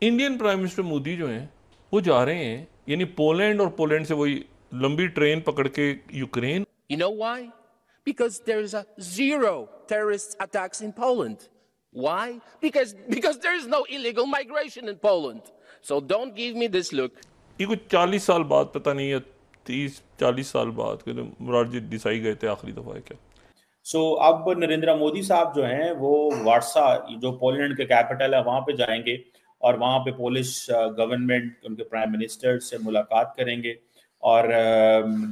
Indian prime minister Modi जो हैं वो जा रहे हैं यानी पोलैंड, और पोलैंड से वही लंबी ट्रेन पकड़ के Ukraine. You know why? Because there is a zero terrorist attacks in Poland. Why? Because there is no illegal migration in Poland. So don't give me this look. ये कुछ 40 साल बाद, पता नहीं, या 30-40 साल बाद मुरारजी देसाई गए थे आखिरी दफा क्या। अब नरेंद्र मोदी साहब जो हैं वो वार्सा, जो पोलैंड के कैपिटल है, वहां पे जाएंगे और वहां पे पोलिश गवर्नमेंट, उनके प्राइम मिनिस्टर से मुलाकात करेंगे और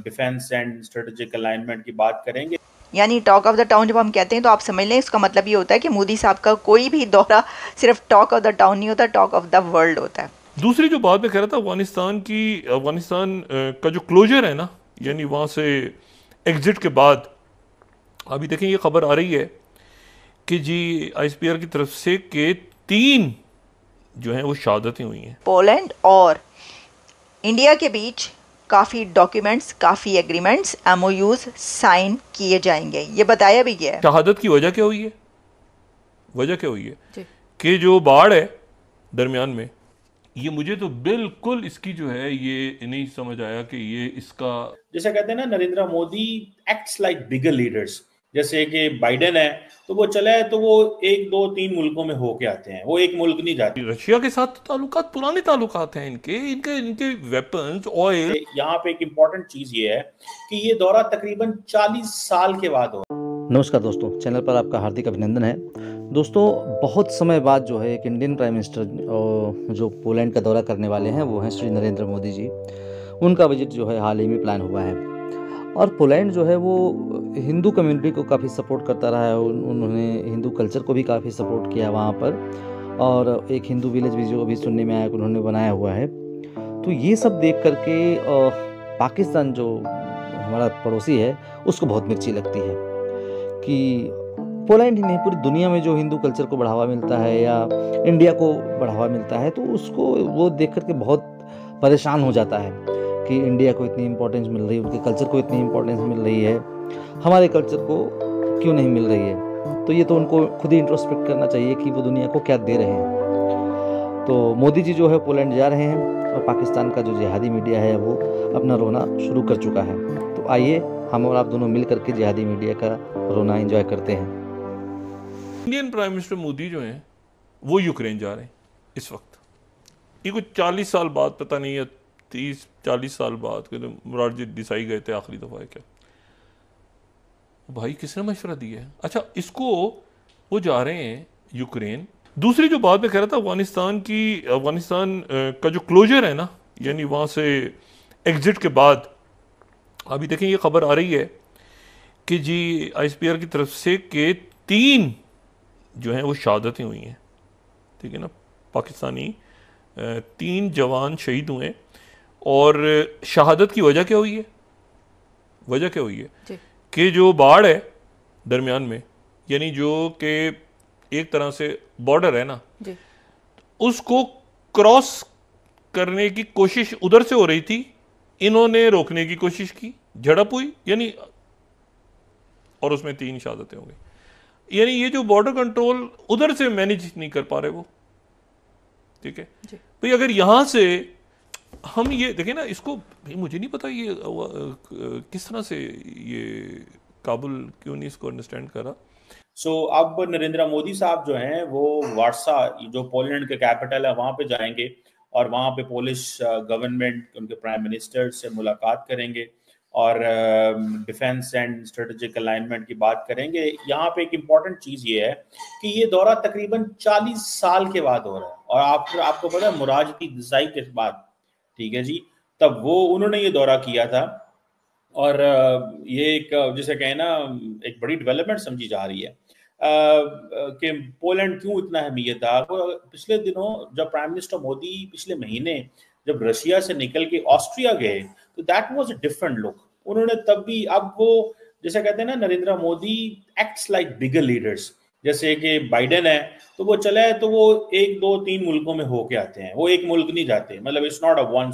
डिफेंस एंड स्ट्रेटेजिक अलाइनमेंट की बात करेंगे। यानी टॉक ऑफ द टाउन जब हम कहते हैं तो आप समझ लें इसका मतलब ये होता है कि मोदी साहब का कोई भी दौरा सिर्फ टॉक ऑफ द टाउन नहीं होता, टॉक ऑफ द वर्ल्ड होता है। दूसरी जो बात मैं कह रहा था, अफगानिस्तान का जो क्लोजर है ना, यानी वहाँ से एग्जिट के बाद अभी देखें ये खबर आ रही है कि जी ISPR की तरफ से के 3 जो हैं वो शहादतें हुई हैं। पोलैंड और इंडिया के बीच काफ़ी डॉक्यूमेंट्स, काफ़ी एग्रीमेंट्स, MOUs साइन किए जाएंगे, ये बताया भी गया है। शहादत की वजह क्या हुई है? वजह क्या हुई है कि जो बाढ़ है दरमियान में, ये मुझे तो बिल्कुल इसकी जो है ये नहीं समझ आया कि ये इसका, जैसे कहते हैं ना, Narendra Modi acts like bigger leaders. जैसे कि बाइडेन है तो वो चला है तो वो 1, 2, 3 मुल्कों में होके आते हैं, वो एक मुल्क नहीं जाती। रशिया के साथ तो ताल्लुकात, पुराने ताल्लुकात हैं इनके वेपन्स, ऑयल। यहाँ पे एक इम्पॉर्टेंट चीज ये है कि ये दौरा तकरीबन 40 साल के बाद हो। नमस्कार दोस्तों, चैनल पर आपका हार्दिक अभिनंदन है। दोस्तों, बहुत समय बाद जो है एक इंडियन प्राइम मिनिस्टर जो पोलैंड का दौरा करने वाले हैं वो हैं श्री नरेंद्र मोदी जी। उनका विजिट जो है हाल ही में प्लान हुआ है और पोलैंड जो है वो हिंदू कम्युनिटी को काफ़ी सपोर्ट करता रहा है। उन्होंने हिंदू कल्चर को भी काफ़ी सपोर्ट किया वहाँ पर, और एक हिंदू विलेज भी जो अभी सुनने में आया कि उन्होंने बनाया हुआ है। तो ये सब देख करके पाकिस्तान जो हमारा पड़ोसी है उसको बहुत मिर्ची लगती है कि पोलैंड ही नहीं, पूरी दुनिया में जो हिंदू कल्चर को बढ़ावा मिलता है या इंडिया को बढ़ावा मिलता है, तो उसको वो देख करके बहुत परेशान हो जाता है कि इंडिया को इतनी इम्पोर्टेंस मिल रही है, उनके कल्चर को इतनी इम्पोर्टेंस मिल रही है, हमारे कल्चर को क्यों नहीं मिल रही है। तो ये तो उनको खुद ही इंट्रोस्पेक्ट करना चाहिए कि वो दुनिया को क्या दे रहे हैं। तो मोदी जी जो है पोलैंड जा रहे हैं और पाकिस्तान का जो जिहादी मीडिया है वो अपना रोना शुरू कर चुका है। तो आइए हम और आप दोनों मिल करके जिहादी मीडिया का रोना एंजॉय करते हैं। इंडियन प्राइम मिनिस्टर मोदी जो हैं वो यूक्रेन जा रहे हैं इस वक्त। ये कुछ 40 साल बाद, पता नहीं, या 30-40 साल बाद मुरारजी देसाई गए थे आखिरी दफा क्या। भाई किसने मशवरा दिया है? अच्छा, इसको वो जा रहे हैं यूक्रेन। दूसरी जो बात मैं कह रहा था, अफगानिस्तान का जो क्लोजर है ना, यानी वहाँ से एग्जिट के बाद अभी देखें ये खबर आ रही है कि जी ISPR की तरफ से के 3 जो हैं वो शहादतें हुई हैं। ठीक है ना, पाकिस्तानी 3 जवान शहीद हुए। और शहादत की वजह क्या हुई है? वजह क्या हुई है कि जो बाढ़ है दरमियान में, यानी जो कि एक तरह से बॉर्डर है ना, उसको क्रॉस करने की कोशिश उधर से हो रही थी, इन्होंने रोकने की कोशिश की, झड़प हुई, यानी और उसमें 3 शहादतें हो गई। यानी ये जो बॉर्डर कंट्रोल उधर से मैनेज नहीं कर पा रहे वो। ठीक है भाई, अगर यहां से हम ये देखें ना, इसको मुझे नहीं पता ये किस तरह से ये काबुल क्यों नहीं इसको अंडरस्टैंड करा। अब नरेंद्र मोदी साहब जो हैं वो वार्सा, जो पोलैंड के कैपिटल है, वहां पे जाएंगे और वहां पे पोलिश गवर्नमेंट, उनके प्राइम मिनिस्टर से मुलाकात करेंगे और डिफेंस एंड स्ट्रेटेजिक अलाइनमेंट की बात करेंगे। यहाँ पे एक इम्पॉर्टेंट चीज ये है कि ये दौरा तकरीबन 40 साल के बाद हो रहा है और आपको पता है मुरारजी देसाई के बाद, ठीक है जी, तब वो उन्होंने ये दौरा किया था। और ये एक, जिसे कहें ना, एक बड़ी डेवलपमेंट समझी जा रही है कि पोलैंड क्यों इतना अहमियत था। पिछले दिनों जब प्राइम मिनिस्टर मोदी पिछले महीने जब रशिया से निकल के ऑस्ट्रिया गए तो that was a different look. उन्होंने तब भी, अब वो जैसे कहते हैं ना, Narendra Modi acts like bigger leaders. जैसे कि बाइडेन है तो वो चला है तो वो 1, 2, 3 मुल्कों में होके आते हैं, वो एक मुल्क नहीं जाते। मतलब it's not a one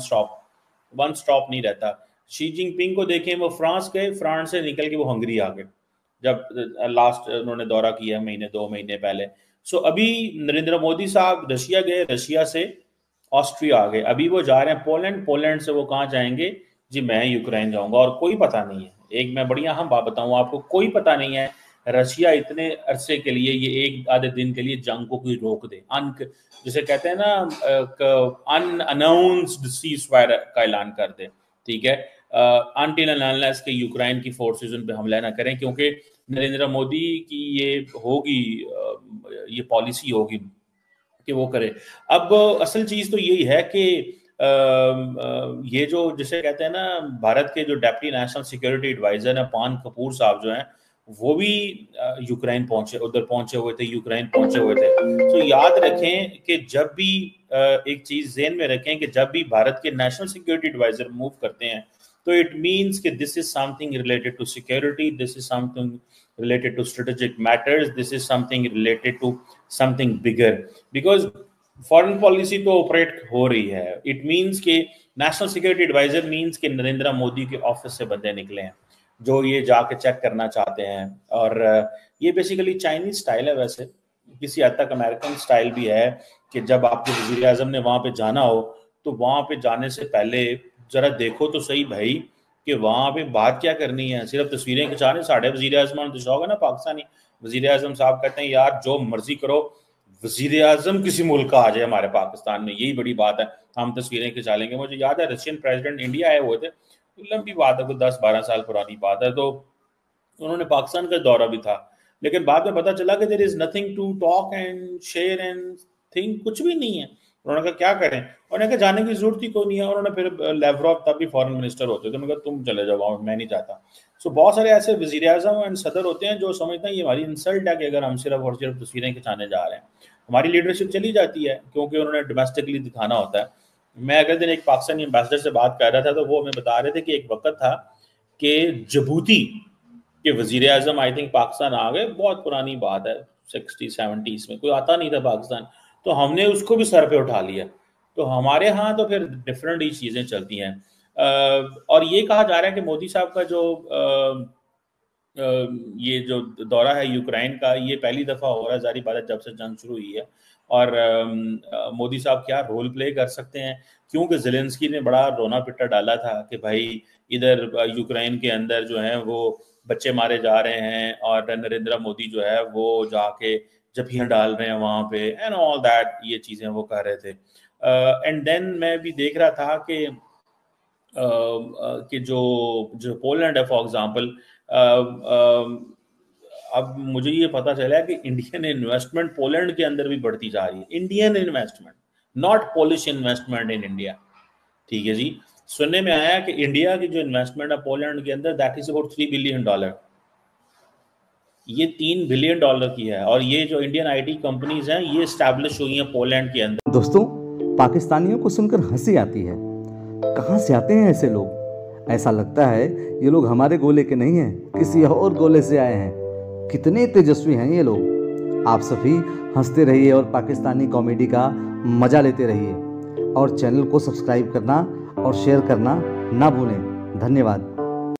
stop नहीं रहता। शी जिनपिंग को देखें, वो फ्रांस गए, फ्रांस से निकल के वो हंगरी आ गए जब लास्ट उन्होंने दौरा किया 2 महीने पहले। अभी नरेंद्र मोदी साहब रशिया गए, रशिया से ऑस्ट्रिया आ गए, अभी वो जा रहे हैं पोलैंड, पोलैंड से वो कहाँ जाएंगे जी, मैं यूक्रेन जाऊंगा। और कोई पता नहीं है, एक मैं बढ़िया हम बात बताऊं आपको, कोई पता नहीं है रशिया इतने अरसे के लिए, ये एक आधे दिन के लिए जंग को कोई रोक दे, जिसे कहते हैं ना अनअनाउंस्ड सीज फायर का ऐलान कर दे, ठीक है, अनटिल एंड अनलेस के यूक्रेन की फोर्सेस उन पे हमला ना करें, क्योंकि नरेंद्र मोदी की ये होगी, ये पॉलिसी होगी कि वो करे। अब असल चीज तो यही है कि ये जो जिसे कहते हैं ना, भारत के जो डेप्टी नेशनल सिक्योरिटी एडवाइजर है पान कपूर साहब जो हैं, वो भी यूक्रेन पहुंचे, उधर पहुंचे हुए थे, यूक्रेन पहुंचे हुए थे। तो याद रखें कि जब भी एक चीज ज़हन में रखें कि जब भी भारत के नेशनल सिक्योरिटी एडवाइजर मूव करते हैं, तो इट मीन्स कि this is something related to security, this is something related to strategic matters, this is something related to something bigger, because foreign policy तो ऑपरेट हो रही है। इट मींस कि national security adviser means कि नरेंद्र मोदी के office से बंदे निकले हैं जो ये जाके चेक करना चाहते हैं। और ये बेसिकली चाइनीज स्टाइल है, वैसे किसी हद तक अमेरिकन स्टाइल भी है कि जब आपके वजीर आजम ने वहां पे जाना हो तो वहां पे जाने से पहले जरा देखो तो सही भाई कि वहां पे बात क्या करनी है, सिर्फ तस्वीरें खिंचाने। साढ़े वजीर आजम तो शौक है ना पाकिस्तानी वजीर आजम साहब कहते हैं यार जो मर्जी करो, वजीर आजम किसी मुल्क का आ जाए हमारे पाकिस्तान में, यही बड़ी बात है, हम तस्वीरें खिंचा लेंगे। मुझे याद है रशियन प्रेसिडेंट इंडिया आए हुए थे, लंबी बात है, कोई 10-12 साल पुरानी बात है, तो उन्होंने पाकिस्तान का दौरा भी था, लेकिन बाद में पता चला कि there is nothing to talk and share and think, कुछ भी नहीं है। उन्होंने कहा क्या करें, उन्होंने कहा जाने की जरूरत ही कोई नहीं है। उन्होंने फिर लेवरॉव तब भी फॉरेन मिनिस्टर होते थे, उन्होंने कहा तुम चले जाओ, मैं नहीं जाता। सो बहुत सारे ऐसे वजीर आजम एंड सदर होते हैं जो समझते हैं ये हमारी इंसल्ट है कि अगर हम सिर्फ और सिर्फ तस्वीरें खिंचाने जा रहे हैं, हमारी लीडरशिप चली जाती है क्योंकि उन्होंने डोमेस्टिकली दिखाना होता है। मैं अगले दिन एक पाकिस्तानी एम्बेसडर से बात कर रहा था तो वो हमें बता रहे थे कि एक वक्त था कि जिबूती के वजीर आजम आई थिंक पाकिस्तान आ गए, बहुत पुरानी बात है, 60-70s में कोई आता नहीं था पाकिस्तान, तो हमने उसको भी सर पे उठा लिया। तो हमारे यहाँ तो फिर डिफरेंट ही चीज़ें चलती हैं। और ये कहा जा रहा है कि मोदी साहब का जो ये जो दौरा है यूक्रेन का, ये पहली दफ़ा हो रहा है, जारी बात है जब से जंग शुरू हुई है। और मोदी साहब क्या रोल प्ले कर सकते हैं, क्योंकि ज़ेलेंस्की ने बड़ा रोना पिट्टा डाला था कि भाई इधर यूक्रेन के अंदर जो है वो बच्चे मारे जा रहे हैं और नरेंद्र मोदी जो है वो जाके जफियाँ डाल रहे हैं वहाँ पे एंड ऑल दैट, ये चीज़ें वो कह रहे थे। एंड देन मैं भी देख रहा था कि जो पोलैंड है फॉर एग्जांपल, अब मुझे ये पता चला कि इंडियन इन्वेस्टमेंट पोलैंड के अंदर भी बढ़ती जा रही है। Indian investment, not Polish investment in India, ठीक है जी। सुनने में आया कि इंडिया की जो इन्वेस्टमेंट है पोलैंड के अंदर दैट इज अबाउट $3 बिलियन, ये $3 बिलियन की है। और ये जो इंडियन आईटी कंपनीज हैं ये एस्टैब्लिश हुई हैं पोलैंड के अंदर। दोस्तों, पाकिस्तानियों को सुनकर हंसी आती है, कहाँ से आते हैं ऐसे लोग? ऐसा लगता है ये लोग हमारे गोले के नहीं हैं, किसी और गोले से आए हैं। कितने तेजस्वी हैं ये लोग। आप सभी हंसते रहिए और पाकिस्तानी कॉमेडी का मज़ा लेते रहिए, और चैनल को सब्सक्राइब करना और शेयर करना ना भूलें। धन्यवाद।